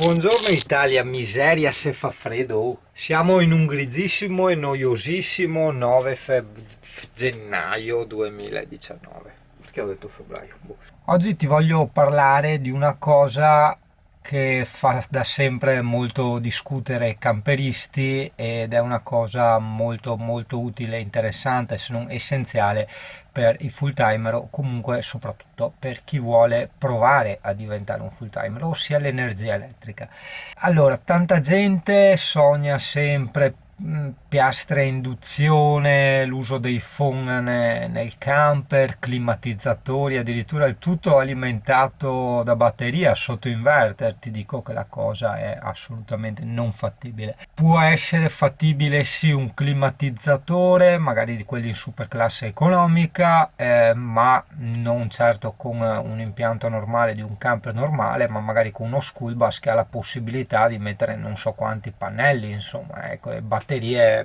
Buongiorno Italia, miseria se fa freddo. Siamo in un grigisimo e noiosissimo 9 gennaio 2019. Perché ho detto febbraio? Boh. Oggi ti voglio parlare di una cosa che fa da sempre molto discutere i camperisti ed è una cosa molto molto utile e interessante, se non essenziale per i full timer o comunque soprattutto per chi vuole provare a diventare un full timer, ossia l'energia elettrica. Allora, tanta gente sogna sempre piastre a induzione, l'uso dei phon nel camper, climatizzatori, addirittura il tutto alimentato da batteria sotto inverter. Ti dico che la cosa è assolutamente non fattibile. Può essere fattibile sì un climatizzatore, magari di quelli in superclasse economica, ma non certo con un impianto normale di un camper normale, ma magari con uno school bus che ha la possibilità di mettere non so quanti pannelli, insomma, ecco, e batterie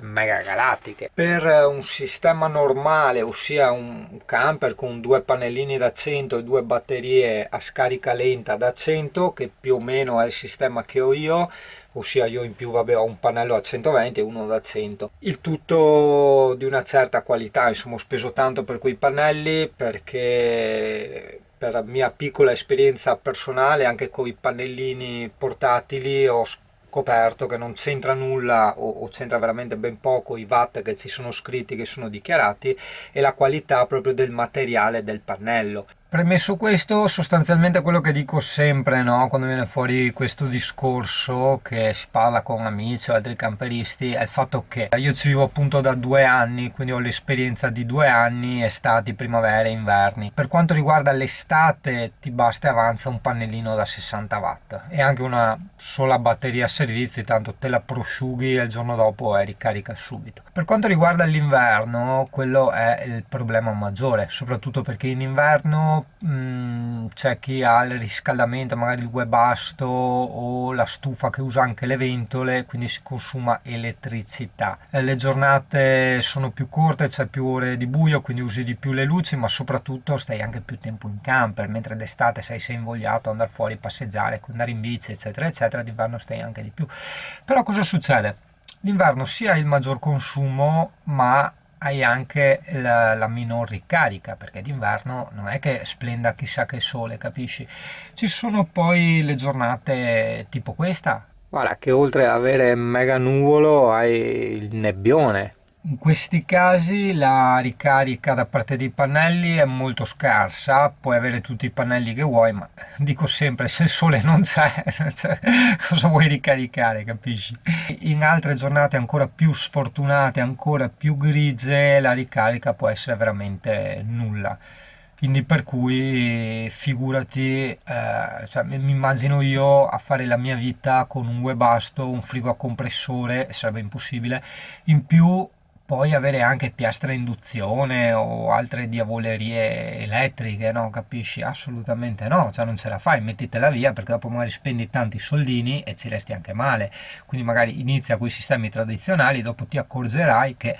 mega galattiche. Per un sistema normale, ossia un camper con due pannellini da 100 e due batterie a scarica lenta da 100, che più o meno è il sistema che ho io, ossia io in più vabbè ho un pannello a 120 e uno da 100, il tutto di una certa qualità. Insomma, ho speso tanto per quei pannelli perché per la mia piccola esperienza personale anche con i pannellini portatili ho scoperto che non c'entra nulla o c'entra veramente ben poco i watt che ci sono scritti, che sono dichiarati, e la qualità proprio del materiale del pannello. Premesso questo, sostanzialmente quello che dico sempre, no, quando viene fuori questo discorso che si parla con amici o altri camperisti, è il fatto che io ci vivo appunto da 2 anni, quindi ho l'esperienza di 2 anni, estati, primavere, inverni. Per quanto riguarda l'estate, ti basta e avanza un pannellino da 60 watt e anche una sola batteria a servizi, tanto te la prosciughi e il giorno dopo è ricarica subito. Per quanto riguarda l'inverno, quello è il problema maggiore, soprattutto perché in inverno c'è chi ha il riscaldamento, magari il webasto o la stufa che usa anche le ventole, quindi si consuma elettricità. Le giornate sono più corte, c'è più ore di buio, quindi usi di più le luci, ma soprattutto stai anche più tempo in camper, mentre d'estate sei invogliato ad andare fuori, passeggiare, andare in bici, eccetera, eccetera. D'inverno stai anche di più. Però cosa succede? D'inverno sì hai il maggior consumo, ma hai anche la minor ricarica, perché d'inverno non è che splenda chissà che sole, capisci? Ci sono poi le giornate tipo questa. Guarda che oltre ad avere mega nuvolo hai il nebbione. In questi casi la ricarica da parte dei pannelli è molto scarsa, puoi avere tutti i pannelli che vuoi, ma dico sempre, se il sole non c'è, cosa vuoi ricaricare, capisci? In altre giornate ancora più sfortunate, ancora più grigie, la ricarica può essere veramente nulla. Quindi per cui figurati, cioè, mi immagino io a fare la mia vita con un webasto, un frigo a compressore, sarebbe impossibile, in più poi avere anche piastre a induzione o altre diavolerie elettriche, no? Capisci? Assolutamente no, cioè non ce la fai, mettitela via perché dopo magari spendi tanti soldini e ci resti anche male. Quindi magari inizia con i sistemi tradizionali, dopo ti accorgerai che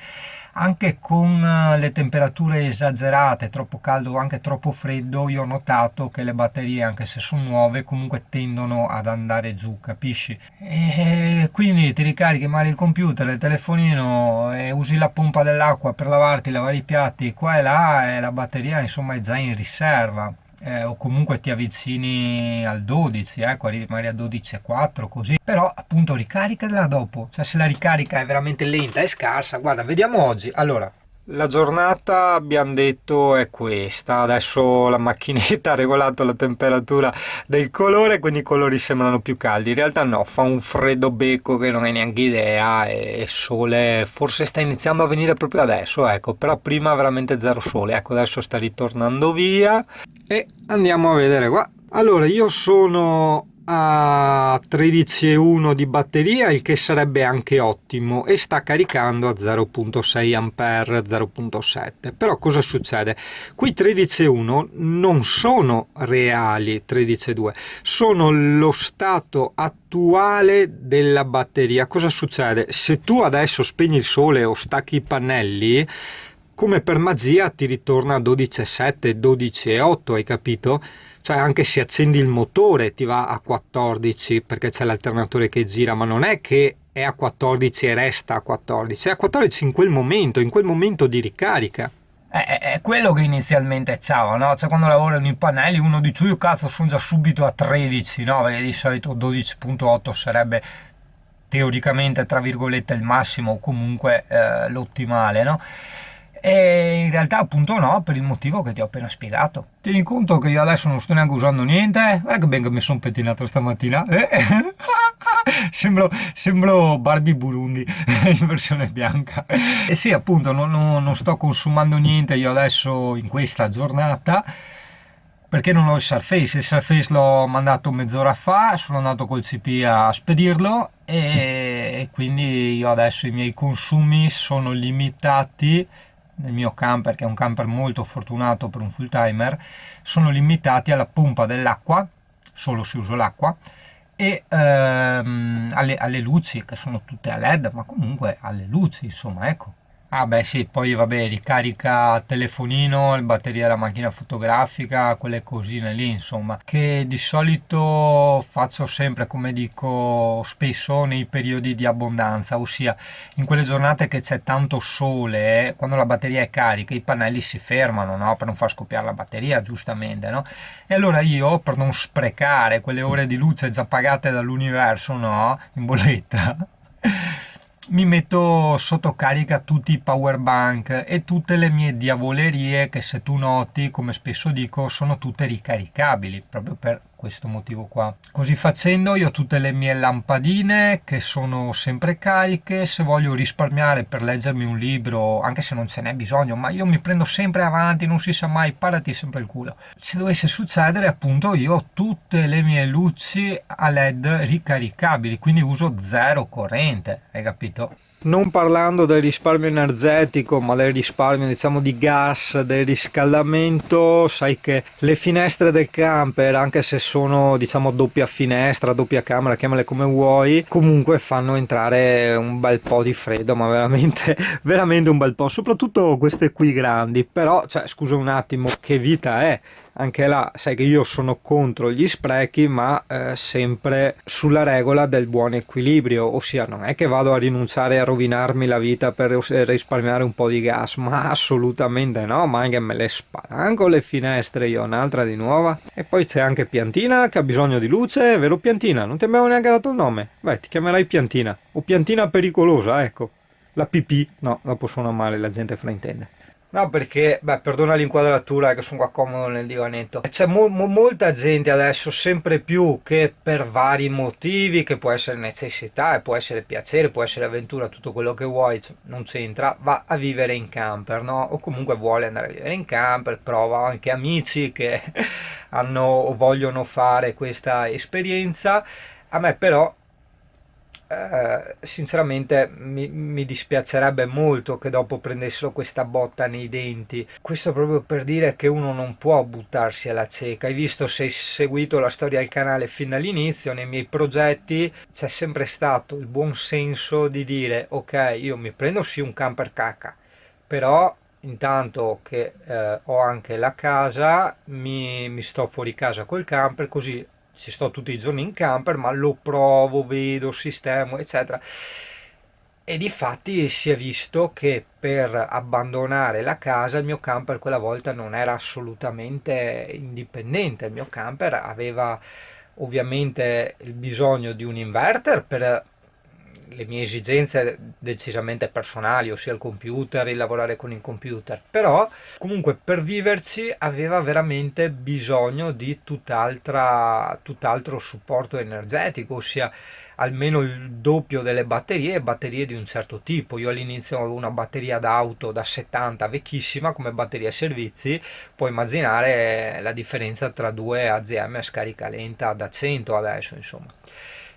anche con le temperature esagerate, troppo caldo o anche troppo freddo, io ho notato che le batterie, anche se sono nuove, comunque tendono ad andare giù, capisci? E quindi ti ricarichi magari il computer, il telefonino e usi la pompa dell'acqua per lavarti, lavare i piatti qua e là e la batteria insomma è già in riserva. O comunque ti avvicini al 12, ecco, arrivi magari a 12,4 così, però appunto ricaricala dopo, cioè se la ricarica è veramente lenta e scarsa, guarda, vediamo oggi. Allora, la giornata abbiamo detto è questa, adesso la macchinetta ha regolato la temperatura del colore, quindi i colori sembrano più caldi, in realtà no, fa un freddo becco che non hai neanche idea e sole forse sta iniziando a venire proprio adesso, ecco, però prima veramente zero sole, ecco adesso sta ritornando via e andiamo a vedere qua. Allora, io sono a 13,1 di batteria, il che sarebbe anche ottimo, e sta caricando a 0,6 ampere, 0,7. Però cosa succede? Qui 13,1 non sono reali 13,2, sono lo stato attuale della batteria. Cosa succede? Se tu adesso spegni il sole o stacchi i pannelli, come per magia ti ritorna a 12,7, 12,8, hai capito? cioè anche se accendi il motore ti va a 14 perché c'è l'alternatore che gira, ma non è che è a 14 e resta a 14, è a 14 in quel momento di ricarica. È quello che inizialmente c'ava, no? Cioè quando lavorano i pannelli uno dice io cazzo sono già subito a 13, no? Perché di solito 12.8 sarebbe teoricamente tra virgolette il massimo o comunque l'ottimale, no? E in realtà appunto no, per il motivo che ti ho appena spiegato. Tieni conto che io adesso non sto neanche usando niente, guarda che ben che mi sono pettinato stamattina. Sembro Barbie Burundi in versione bianca. E sì, appunto, non sto consumando niente io adesso in questa giornata perché non ho il Surface. Il Surface l'ho mandato mezz'ora fa, sono andato col CP a spedirlo e quindi io adesso i miei consumi sono limitati nel mio camper, che è un camper molto fortunato per un full timer, sono limitati alla pompa dell'acqua, solo se uso l'acqua, e alle luci che sono tutte a LED, ma comunque alle luci, insomma, ecco. Ah beh sì, poi vabbè, ricarica telefonino, le batterie della macchina fotografica, quelle cosine lì, insomma, che di solito faccio sempre, come dico spesso, nei periodi di abbondanza, ossia in quelle giornate che c'è tanto sole, quando la batteria è carica, i pannelli si fermano, no? Per non far scoppiare la batteria, giustamente, no? E allora io, per non sprecare quelle ore di luce già pagate dall'universo, no? In bolletta, mi metto sotto carica tutti i power bank e tutte le mie diavolerie che, se tu noti, come spesso dico, sono tutte ricaricabili, proprio per questo motivo qua. Così facendo io ho tutte le mie lampadine che sono sempre cariche. Se voglio risparmiare per leggermi un libro, anche se non ce n'è bisogno, ma io mi prendo sempre avanti, non si sa mai, parati sempre il culo. Se dovesse succedere, appunto, io ho tutte le mie luci a LED ricaricabili, quindi uso zero corrente, hai capito? Non parlando del risparmio energetico, ma del risparmio, diciamo, di gas, del riscaldamento, sai che le finestre del camper, anche se sono, diciamo, doppia finestra, doppia camera, chiamale come vuoi, comunque fanno entrare un bel po' di freddo, ma veramente, veramente un bel po', soprattutto queste qui grandi. Però, cioè, scusa un attimo, che vita è? Anche là, sai che io sono contro gli sprechi, ma sempre sulla regola del buon equilibrio, ossia non è che vado a rinunciare a rovinarmi la vita per risparmiare un po' di gas, ma assolutamente no, ma anche me le spalanco le finestre, io ho un'altra di nuova. E poi c'è anche Piantina che ha bisogno di luce, vero Piantina? Non ti abbiamo neanche dato il nome, beh, ti chiamerai Piantina, o Piantina pericolosa, ecco. La pipì, no, dopo suona male, la gente fraintende. No, perché, beh, perdona l'inquadratura che sono qua comodo nel divanetto. C'è molta gente adesso, sempre più, che per vari motivi, che può essere necessità, e può essere piacere, può essere avventura, tutto quello che vuoi, non c'entra, va a vivere in camper, no? O comunque vuole andare a vivere in camper, trova anche amici che hanno o vogliono fare questa esperienza. A me però sinceramente mi dispiacerebbe molto che dopo prendessero questa botta nei denti. Questo proprio per dire che uno non può buttarsi alla cieca. Hai visto, se hai seguito la storia del canale fin dall'inizio, nei miei progetti c'è sempre stato il buon senso di dire ok, io mi prendo sì un camper cacca, però intanto che ho anche la casa, mi sto fuori casa col camper, così ci sto tutti i giorni in camper, ma lo provo, vedo, sistemo, eccetera. E difatti si è visto che per abbandonare la casa il mio camper quella volta non era assolutamente indipendente. Il mio camper aveva ovviamente il bisogno di un inverter per le mie esigenze decisamente personali, ossia il computer, il lavorare con il computer, però comunque per viverci aveva veramente bisogno di tutt'altro supporto energetico, ossia almeno il doppio delle batterie, batterie di un certo tipo. Io all'inizio avevo una batteria d'auto da 70 vecchissima come batteria servizi, puoi immaginare la differenza tra due AGM a scarica lenta da 100 adesso, insomma.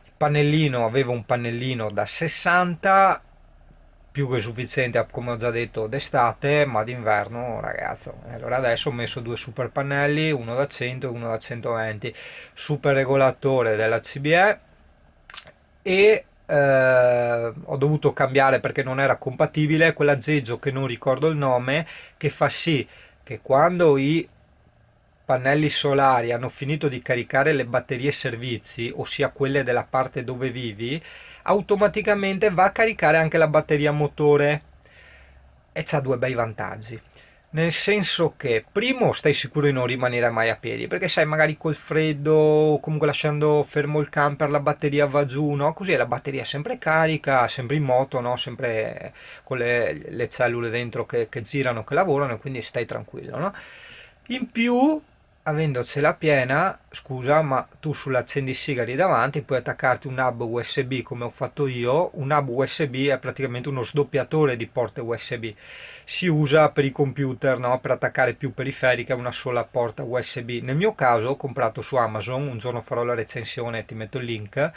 Il pannellino, avevo un pannellino da 60, più che sufficiente, come ho già detto, d'estate, ma d'inverno, ragazzo. Allora adesso ho messo due super pannelli, uno da 100 e uno da 120, super regolatore della CBE, e ho dovuto cambiare perché non era compatibile quell'aggeggio che non ricordo il nome, che fa sì che quando i pannelli solari hanno finito di caricare le batterie servizi, ossia quelle della parte dove vivi, automaticamente va a caricare anche la batteria motore e c'ha due bei vantaggi. Nel senso che, primo, stai sicuro di non rimanere mai a piedi, perché sai, magari col freddo o comunque lasciando fermo il camper la batteria va giù, no? Così la batteria è sempre carica, sempre in moto, no? Sempre con le cellule dentro che girano, che lavorano, e quindi stai tranquillo, no? In più, avendocela piena, scusa, ma tu sull'accendisigari davanti puoi attaccarti un hub USB come ho fatto io. Un hub USB è praticamente uno sdoppiatore di porte USB. Si usa per i computer, no? Per attaccare più periferiche a una sola porta USB. Nel mio caso ho comprato su Amazon, un giorno farò la recensione e ti metto il link,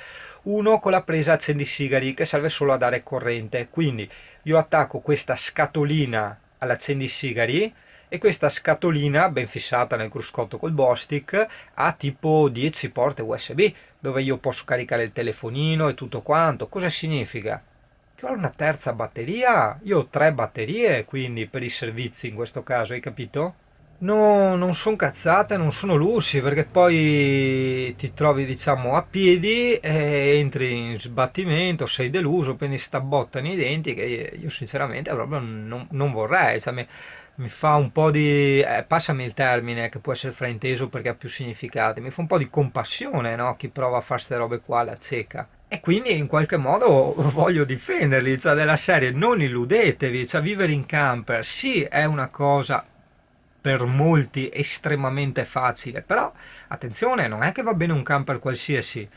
uno con la presa accendisigari che serve solo a dare corrente. Quindi io attacco questa scatolina all'accendisigari e questa scatolina ben fissata nel cruscotto col Bostik ha tipo 10 porte USB dove io posso caricare il telefonino e tutto quanto. Cosa significa? Che ho una terza batteria, io ho 3 batterie, quindi per i servizi in questo caso, hai capito? No, non sono cazzate, non sono lussi, perché poi ti trovi, diciamo, a piedi e entri in sbattimento, sei deluso, prendi sta botta nei denti che io sinceramente proprio non vorrei, cioè, mi fa un po' di, passami il termine che può essere frainteso perché ha più significati, mi fa un po' di compassione, no? Chi prova a fare queste robe qua alla cieca. E quindi in qualche modo voglio difenderli, cioè della serie non illudetevi, cioè vivere in camper sì è una cosa per molti estremamente facile, però attenzione, non è che va bene un camper qualsiasi,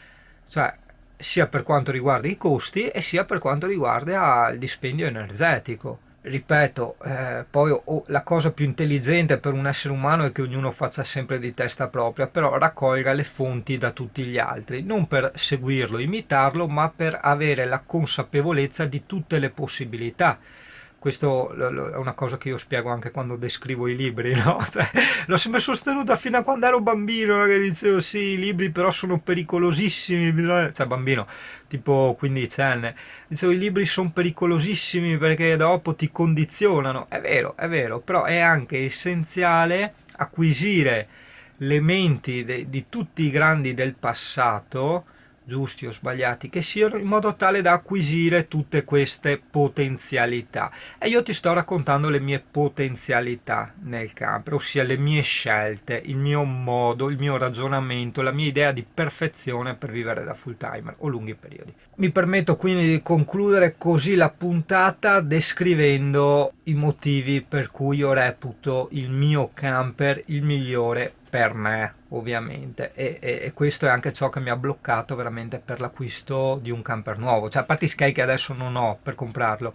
cioè sia per quanto riguarda i costi e sia per quanto riguarda il dispendio energetico. Ripeto, poi la cosa più intelligente per un essere umano è che ognuno faccia sempre di testa propria, però raccolga le fonti da tutti gli altri, non per seguirlo, imitarlo, ma per avere la consapevolezza di tutte le possibilità. Questo è una cosa che io spiego anche quando descrivo i libri, no? Cioè, l'ho sempre sostenuta fino a quando ero bambino, no? Che dicevo sì, i libri però sono pericolosissimi, cioè bambino, tipo quindicenne, dicevo i libri sono pericolosissimi perché dopo ti condizionano. È vero, però è anche essenziale acquisire le menti di tutti i grandi del passato, giusti o sbagliati che siano, in modo tale da acquisire tutte queste potenzialità. E io ti sto raccontando le mie potenzialità nel camper, ossia le mie scelte, il mio modo, il mio ragionamento, la mia idea di perfezione per vivere da full timer o lunghi periodi. Mi permetto quindi di concludere così la puntata descrivendo i motivi per cui io reputo il mio camper il migliore per me, ovviamente, e questo è anche ciò che mi ha bloccato veramente per l'acquisto di un camper nuovo, cioè a parte Sky che adesso non ho per comprarlo,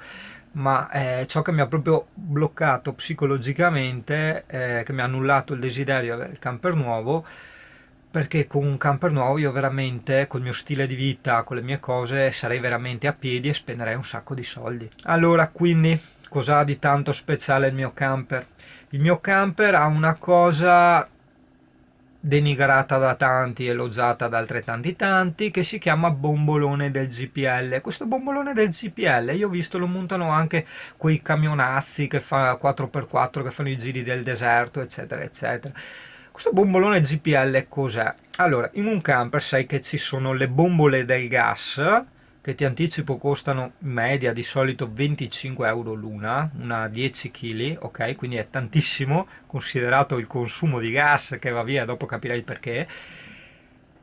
ma ciò che mi ha proprio bloccato psicologicamente, che mi ha annullato il desiderio di avere il camper nuovo, perché con un camper nuovo io veramente, col mio stile di vita, con le mie cose, sarei veramente a piedi e spenderei un sacco di soldi. Allora, quindi, cos'ha di tanto speciale il mio camper? Il mio camper ha una cosa denigrata da tanti, elogiata da altrettanti tanti, che si chiama bombolone del GPL. Questo bombolone del GPL, io ho visto, lo montano anche quei camionazzi che fa 4x4 che fanno i giri del deserto, eccetera, eccetera. Questo bombolone GPL cos'è? Allora, in un camper sai che ci sono le bombole del gas, che ti anticipo costano in media di solito 25 euro l'una, una 10 kg, ok? Quindi è tantissimo, considerato il consumo di gas che va via, dopo capirai il perché.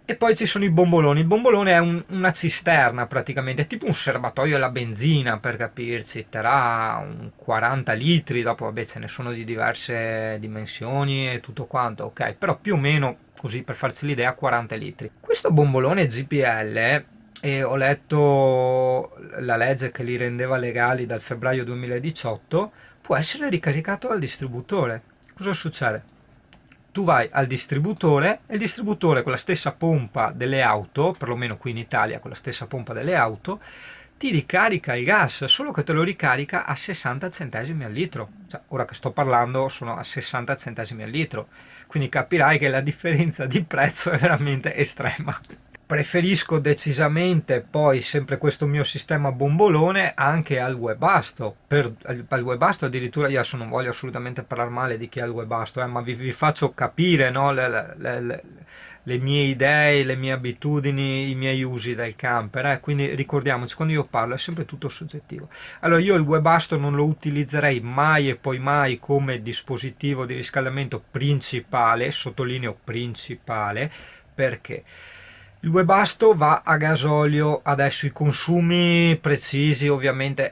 E poi ci sono i bomboloni. Il bombolone è una cisterna praticamente, è tipo un serbatoio alla benzina per capirci, terrà un 40 litri, dopo vabbè ce ne sono di diverse dimensioni e tutto quanto, ok? Però più o meno, così per farci l'idea, 40 litri. Questo bombolone GPL, e ho letto la legge che li rendeva legali dal febbraio 2018, può essere ricaricato dal distributore. Cosa succede? Tu vai al distributore e il distributore con la stessa pompa delle auto, perlomeno qui in Italia con la stessa pompa delle auto, ti ricarica il gas, solo che te lo ricarica a 60 centesimi al litro. Cioè, ora che sto parlando sono a 60 centesimi al litro, quindi capirai che la differenza di prezzo è veramente estrema. Preferisco decisamente poi sempre questo mio sistema bombolone anche al Webasto. Al Webasto addirittura, io adesso non voglio assolutamente parlare male di chi ha il Webasto, ma vi faccio capire, no, le mie idee, le mie abitudini, i miei usi del camper. Quindi ricordiamoci, quando io parlo è sempre tutto soggettivo. Allora io il Webasto non lo utilizzerei mai e poi mai come dispositivo di riscaldamento principale, sottolineo principale, perché il Webasto va a gasolio. Adesso i consumi precisi ovviamente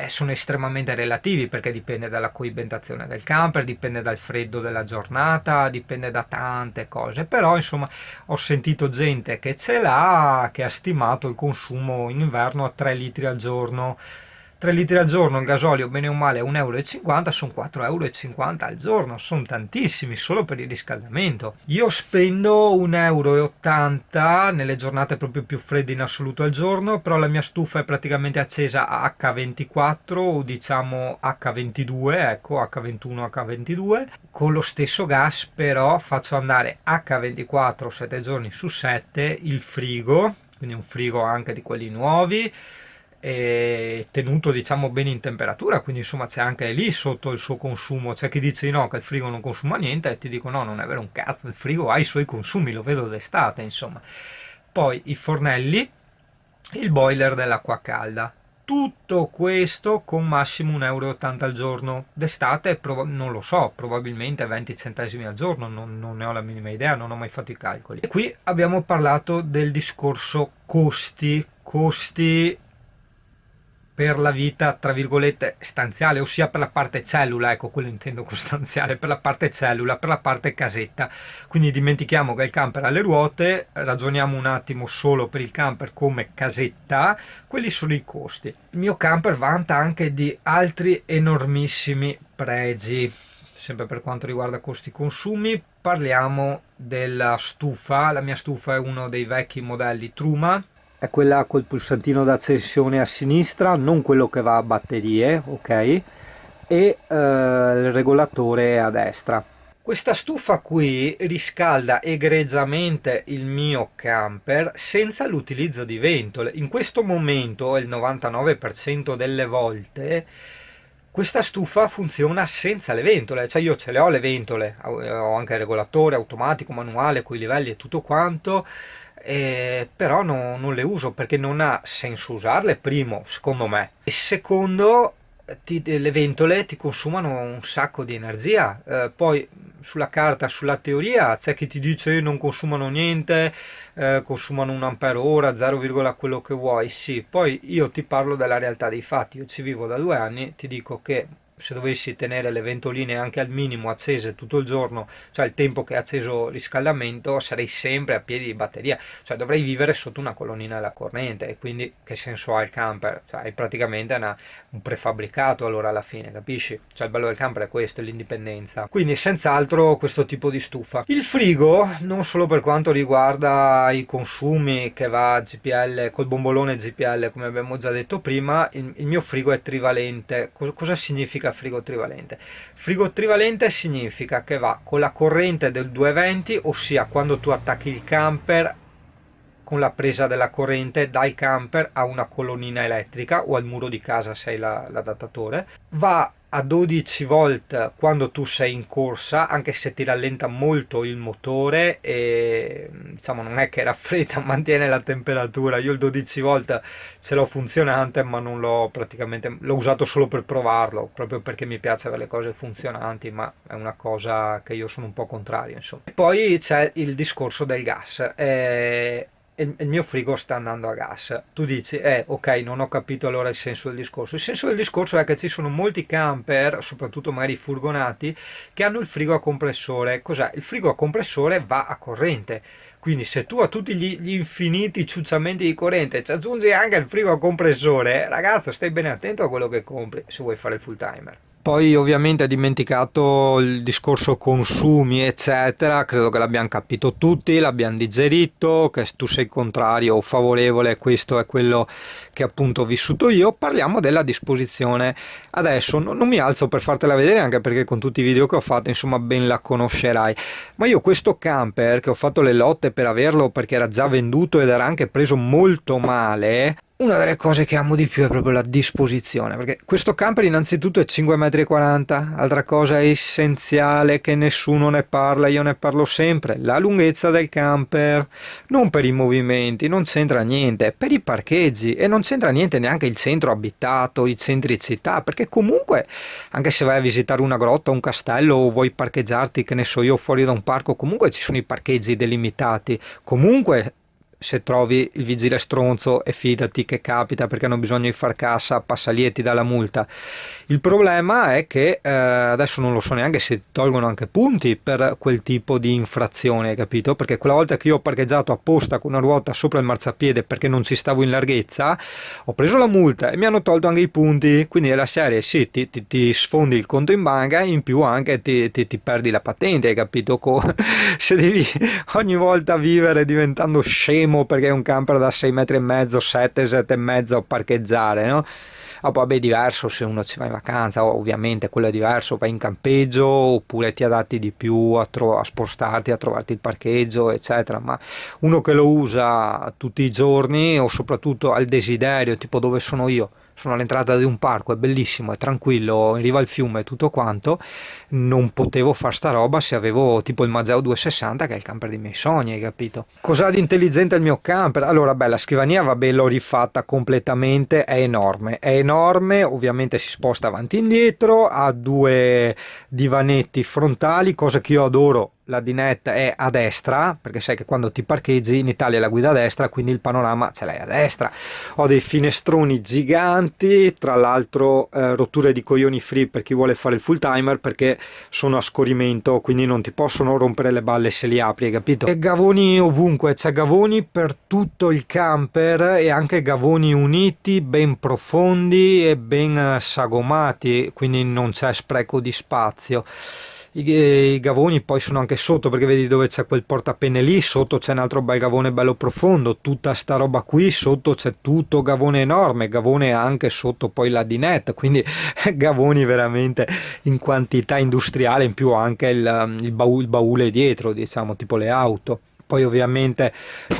sono estremamente relativi, perché dipende dalla coibentazione del camper, dipende dal freddo della giornata, dipende da tante cose, però insomma ho sentito gente che ce l'ha, che ha stimato il consumo in inverno a 3 litri al giorno. 3 litri al giorno, il gasolio bene o male a 1,50 euro, sono 4,50 euro al giorno, sono tantissimi solo per il riscaldamento. Io spendo 1,80 euro nelle giornate proprio più fredde in assoluto al giorno, però la mia stufa è praticamente accesa a H24 o diciamo H22, ecco H21, H22, con lo stesso gas, però faccio andare H24 7 giorni su 7 il frigo, quindi un frigo anche di quelli nuovi, tenuto diciamo bene in temperatura, quindi insomma c'è anche lì sotto il suo consumo. C'è chi dice no, che il frigo non consuma niente, e ti dico no, non è vero un cazzo, il frigo ha i suoi consumi, lo vedo d'estate insomma. Poi i fornelli, il boiler dell'acqua calda, tutto questo con massimo 1,80 euro al giorno. D'estate non lo so, probabilmente 20 centesimi al giorno, non ne ho la minima idea, non ho mai fatto i calcoli. E qui abbiamo parlato del discorso costi per la vita, tra virgolette, stanziale, ossia per la parte cellula, ecco, quello intendo con stanziale, per la parte cellula, per la parte casetta. Quindi dimentichiamo che il camper ha le ruote, ragioniamo un attimo solo per il camper come casetta, quelli sono i costi. Il mio camper vanta anche di altri enormissimi pregi. Sempre per quanto riguarda costi consumi, parliamo della stufa. La mia stufa è uno dei vecchi modelli Truma, è quella col pulsantino d'accensione a sinistra, non quello che va a batterie, ok? E il regolatore a destra. Questa stufa qui riscalda egregiamente il mio camper senza l'utilizzo di ventole. In questo momento, il 99% delle volte, questa stufa funziona senza le ventole, cioè io ce le ho le ventole, ho anche il regolatore automatico, manuale, con i livelli e tutto quanto, però non le uso perché non ha senso usarle, primo, secondo me, e secondo, le ventole ti consumano un sacco di energia. Poi sulla carta, sulla teoria, c'è chi ti dice non consumano niente, consumano 1 ampere ora, 0, quello che vuoi. Sì, poi io ti parlo della realtà dei fatti, io ci vivo da 2 anni, ti dico che se dovessi tenere le ventoline anche al minimo accese tutto il giorno, cioè il tempo che è acceso il riscaldamento, sarei sempre a piedi di batteria, cioè dovrei vivere sotto una colonnina della corrente, e quindi che senso ha il camper? Cioè è praticamente un prefabbricato allora alla fine, capisci? Cioè il bello del camper è questo, è l'indipendenza. Quindi senz'altro questo tipo di stufa. Il frigo, non solo per quanto riguarda i consumi, che va a GPL, col bombolone GPL come abbiamo già detto prima, il mio frigo è trivalente. Cosa significa frigo trivalente? Frigo trivalente significa che va con la corrente del 220, ossia quando tu attacchi il camper con la presa della corrente dal camper a una colonnina elettrica o al muro di casa se hai l'adattatore, va a 12 volt quando tu sei in corsa, anche se ti rallenta molto il motore e diciamo non è che raffredda, mantiene la temperatura. Io il 12 volt ce l'ho funzionante, ma non l'ho praticamente, l'ho usato solo per provarlo, proprio perché mi piace avere le cose funzionanti, ma è una cosa che io sono un po' contrario, insomma. E poi c'è il discorso del gas. Il mio frigo sta andando a gas. Tu dici, ok, non ho capito allora il senso del discorso. Il senso del discorso è che ci sono molti camper, soprattutto magari furgonati, che hanno il frigo a compressore. Cos'è? Il frigo a compressore va a corrente. Quindi se tu a tutti gli infiniti ciucciamenti di corrente ci aggiungi anche il frigo a compressore, ragazzo, stai bene attento a quello che compri se vuoi fare il full timer. Poi ovviamente ha dimenticato il discorso consumi eccetera, credo che l'abbiamo capito tutti, l'abbiamo digerito, che tu sei contrario o favorevole, questo è quello che appunto ho vissuto io. Parliamo della disposizione. Adesso non mi alzo per fartela vedere, anche perché con tutti i video che ho fatto insomma ben la conoscerai, ma io questo camper che ho fatto le lotte per averlo perché era già venduto ed era anche preso molto male. Una delle cose che amo di più è proprio la disposizione, perché questo camper innanzitutto è 5,40 m, altra cosa essenziale che nessuno ne parla, io ne parlo sempre, la lunghezza del camper, non per i movimenti, non c'entra niente, per i parcheggi, e non c'entra niente neanche il centro abitato, i centri città, perché comunque anche se vai a visitare una grotta, un castello o vuoi parcheggiarti, che ne so io, fuori da un parco, comunque ci sono i parcheggi delimitati, comunque se trovi il vigile stronzo e fidati che capita, perché hanno bisogno di far cassa, passa lieti dalla multa. Il problema è che adesso non lo so neanche se tolgono anche punti per quel tipo di infrazione, capito? Perché quella volta che io ho parcheggiato apposta con una ruota sopra il marciapiede perché non ci stavo in larghezza, ho preso la multa e mi hanno tolto anche i punti, quindi è la serie sì, ti sfondi il conto in banca, in più anche ti perdi la patente, hai capito? Se devi ogni volta vivere diventando scemo perché è un camper da 6,5 m, 7,5 m parcheggiare, no? Ah, poi vabbè, è diverso se uno ci va in vacanza, ovviamente quello è diverso, vai in campeggio oppure ti adatti di più a spostarti, a trovarti il parcheggio eccetera, ma uno che lo usa tutti i giorni o soprattutto al desiderio, tipo dove sono io, sono all'entrata di un parco, è bellissimo, è tranquillo, in riva al fiume e tutto quanto, non potevo fare sta roba se avevo tipo il Mageo 260 che è il camper dei miei sogni, hai capito? Cos'ha di intelligente il mio camper? Allora, beh, la scrivania, vabbè, l'ho rifatta completamente, è enorme, ovviamente si sposta avanti e indietro, ha due divanetti frontali, cosa che io adoro. La dinette è a destra, perché sai che quando ti parcheggi in Italia la guida a destra, quindi il panorama ce l'hai a destra. Ho dei finestroni giganti, tra l'altro rotture di coglioni free per chi vuole fare il full timer, perché sono a scorrimento, quindi non ti possono rompere le balle se li apri, hai capito? E gavoni ovunque, c'è gavoni per tutto il camper e anche gavoni uniti, ben profondi e ben sagomati, quindi non c'è spreco di spazio. I gavoni poi sono anche sotto, perché vedi dove c'è quel portapenne lì, sotto c'è un altro bel gavone bello profondo, tutta sta roba qui, sotto c'è tutto gavone enorme, gavone anche sotto poi la dinette, quindi gavoni veramente in quantità industriale, in più anche il baule dietro, diciamo, tipo le auto. Poi ovviamente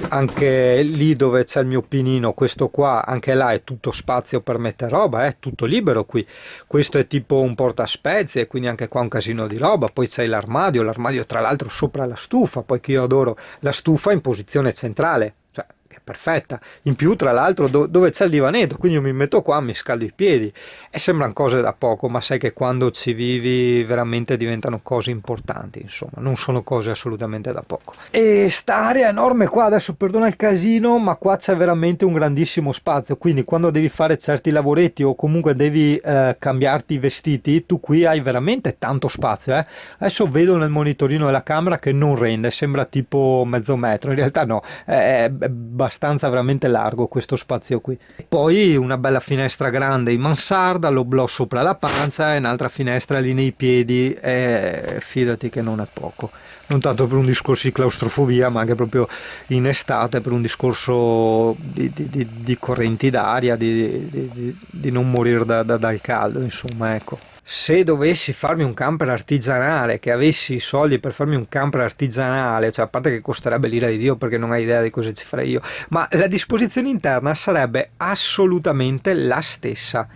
anche lì dove c'è il mio pinino, questo qua, anche là è tutto spazio per mettere roba, è tutto libero qui. Questo è tipo un portaspezie, quindi anche qua un casino di roba. Poi c'è l'armadio tra l'altro sopra la stufa, poi che io adoro la stufa in posizione centrale, cioè che è perfetta. In più tra l'altro dove c'è il divanetto, quindi io mi metto qua, mi scaldo i piedi e sembrano cose da poco, ma sai che quando ci vivi veramente diventano cose importanti, insomma, non sono cose assolutamente da poco. E sta area enorme qua, adesso perdona il casino, ma qua c'è veramente un grandissimo spazio, quindi quando devi fare certi lavoretti o comunque devi cambiarti i vestiti, tu qui hai veramente tanto spazio, eh? Adesso vedo nel monitorino della camera che non rende, sembra tipo mezzo metro, in realtà no, è abbastanza veramente largo questo spazio qui. Poi una bella finestra grande in mansarda, l'oblò sopra la pancia e un'altra finestra lì nei piedi, e fidati che non è poco, non tanto per un discorso di claustrofobia ma anche proprio in estate per un discorso di correnti d'aria, di non morire dal caldo, insomma, ecco. Se dovessi farmi un camper artigianale, che avessi i soldi per farmi un camper artigianale, cioè a parte che costerebbe l'ira di Dio perché non hai idea di cosa ci farei io, ma la disposizione interna sarebbe assolutamente la stessa.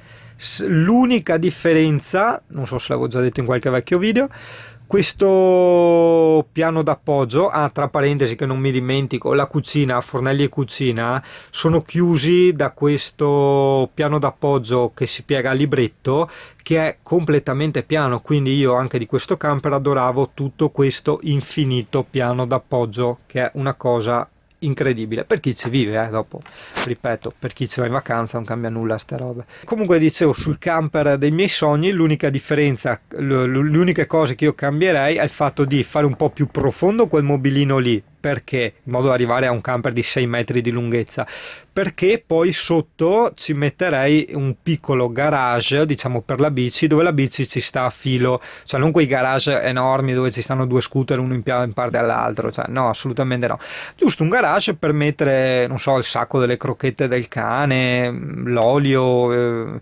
L'unica differenza, non so se l'avevo già detto in qualche vecchio video, questo piano d'appoggio, tra parentesi che non mi dimentico, la cucina, fornelli e cucina sono chiusi da questo piano d'appoggio che si piega a libretto, che è completamente piano, quindi io anche di questo camper adoravo tutto questo infinito piano d'appoggio, che è una cosa incredibile per chi ci vive, dopo ripeto, per chi ci va in vacanza non cambia nulla ste robe. Comunque dicevo, sul camper dei miei sogni l'unica differenza, l'unica cosa che io cambierei è il fatto di fare un po' più profondo quel mobilino lì, perché? In modo da arrivare a un camper di 6 metri di lunghezza, perché poi sotto ci metterei un piccolo garage, diciamo, per la bici, dove la bici ci sta a filo, cioè non quei garage enormi dove ci stanno 2 scooter uno in parte all'altro, cioè no, assolutamente no, giusto un garage per mettere, non so, il sacco delle crocchette del cane, l'olio,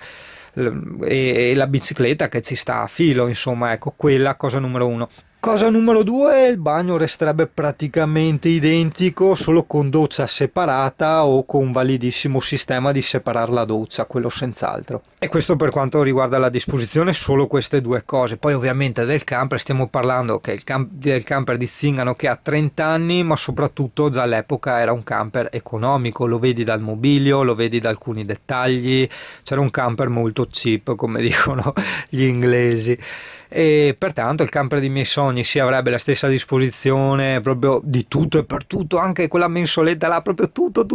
e la bicicletta che ci sta a filo, insomma, ecco, quella cosa numero uno. Cosa numero due, il bagno resterebbe praticamente identico, solo con doccia separata o con un validissimo sistema di separare la doccia, quello senz'altro. E questo per quanto riguarda la disposizione, solo queste due cose. Poi ovviamente del camper stiamo parlando che del camper di Zingano che ha 30 anni, ma soprattutto già all'epoca era un camper economico, lo vedi dal mobilio, lo vedi da alcuni dettagli, c'era un camper molto cheap, come dicono gli inglesi. E pertanto il camper dei miei sogni si avrebbe la stessa disposizione proprio di tutto e per tutto, anche quella mensoletta là, proprio tutto,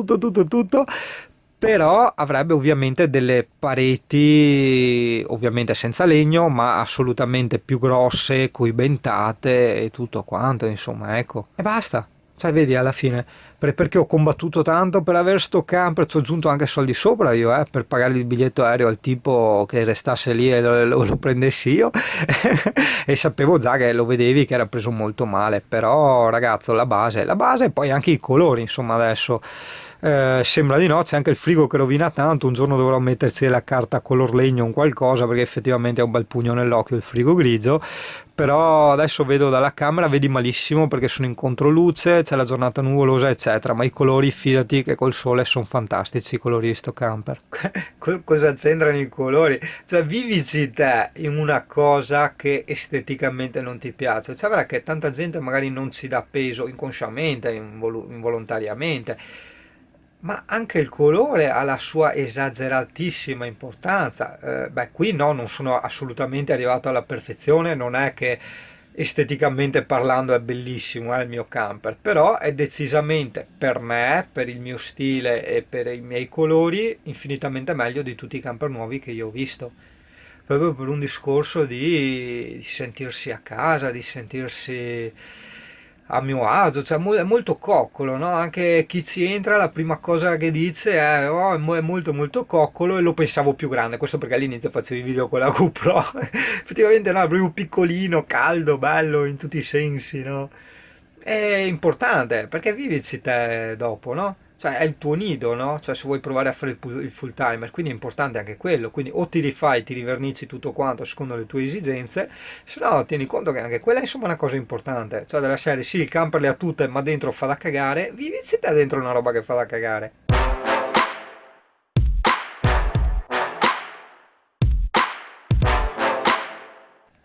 però avrebbe ovviamente delle pareti, ovviamente senza legno, ma assolutamente più grosse, coibentate e tutto quanto, insomma, ecco, e basta. Cioè, vedi, alla fine, perché ho combattuto tanto per avere sto camper, ci ho aggiunto anche soldi sopra io, per pagare il biglietto aereo al tipo che restasse lì e lo prendessi io. E sapevo già che lo vedevi che era preso molto male, però ragazzo, la base e poi anche i colori, insomma, adesso sembra di no, c'è anche il frigo che rovina tanto, un giorno dovrò metterci la carta color legno o un qualcosa, perché effettivamente è un bel pugno nell'occhio il frigo grigio. Però adesso vedo dalla camera, vedi malissimo perché sono in controluce, c'è la giornata nuvolosa eccetera, ma i colori fidati che col sole sono fantastici i colori di sto camper. Cosa c'entrano i colori? Cioè, vivici te in una cosa che esteticamente non ti piace, cioè verrà che tanta gente magari non ci dà peso inconsciamente, involontariamente, ma anche il colore ha la sua esageratissima importanza. Beh, qui no, non sono assolutamente arrivato alla perfezione, non è che esteticamente parlando è bellissimo, il mio camper, però è decisamente per me, per il mio stile e per i miei colori, infinitamente meglio di tutti i camper nuovi che io ho visto. Proprio per un discorso di sentirsi a casa, di sentirsi a mio agio, cioè è molto coccolo, no? Anche chi ci entra la prima cosa che dice è "Oh, è molto molto coccolo", e lo pensavo più grande, questo perché all'inizio facevo i video con la GoPro, effettivamente no, è proprio piccolino, caldo, bello in tutti i sensi, no? È importante perché vivici te dopo, no? Cioè è il tuo nido, no? Cioè se vuoi provare a fare il full timer, quindi è importante anche quello, quindi o ti rifai, ti rivernici tutto quanto secondo le tue esigenze, se no tieni conto che anche quella insomma è una cosa importante, cioè della serie sì il camper le ha tutte ma dentro fa da cagare, vivici te dentro una roba che fa da cagare.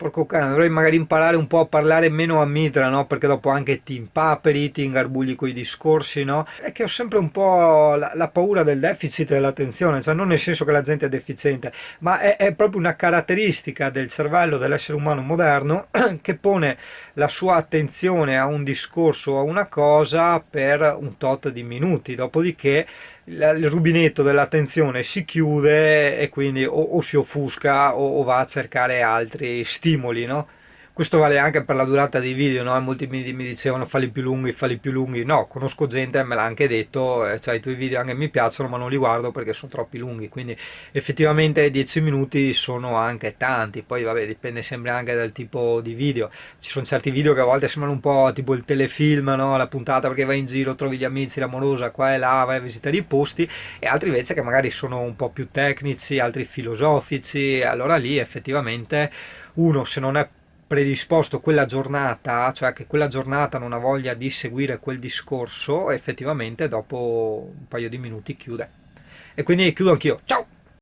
Porco cane, dovrei magari imparare un po' a parlare meno a mitra, no? Perché dopo anche ti impaperi, ti ingarbugli coi discorsi, no? È che ho sempre un po' la paura del deficit dell'attenzione, cioè non nel senso che la gente è deficiente, ma è proprio una caratteristica del cervello dell'essere umano moderno che pone la sua attenzione a un discorso o a una cosa per un tot di minuti, dopodiché il rubinetto dell'attenzione si chiude e quindi o si offusca o va a cercare altri stimoli, no? Questo vale anche per la durata dei video, no? Molti mi dicevano falli più lunghi. No, conosco gente, me l'ha anche detto, cioè i tuoi video anche mi piacciono ma non li guardo perché sono troppi lunghi, quindi effettivamente 10 minuti sono anche tanti, poi vabbè dipende sempre anche dal tipo di video, ci sono certi video che a volte sembrano un po' tipo il telefilm, no? La puntata perché vai in giro, trovi gli amici, l'amorosa qua e là, vai a visitare i posti, e altri invece che magari sono un po' più tecnici, altri filosofici, allora lì effettivamente uno se non è predisposto quella giornata, cioè che quella giornata non ha voglia di seguire quel discorso, effettivamente dopo un paio di minuti chiude. E quindi chiudo anch'io. Ciao!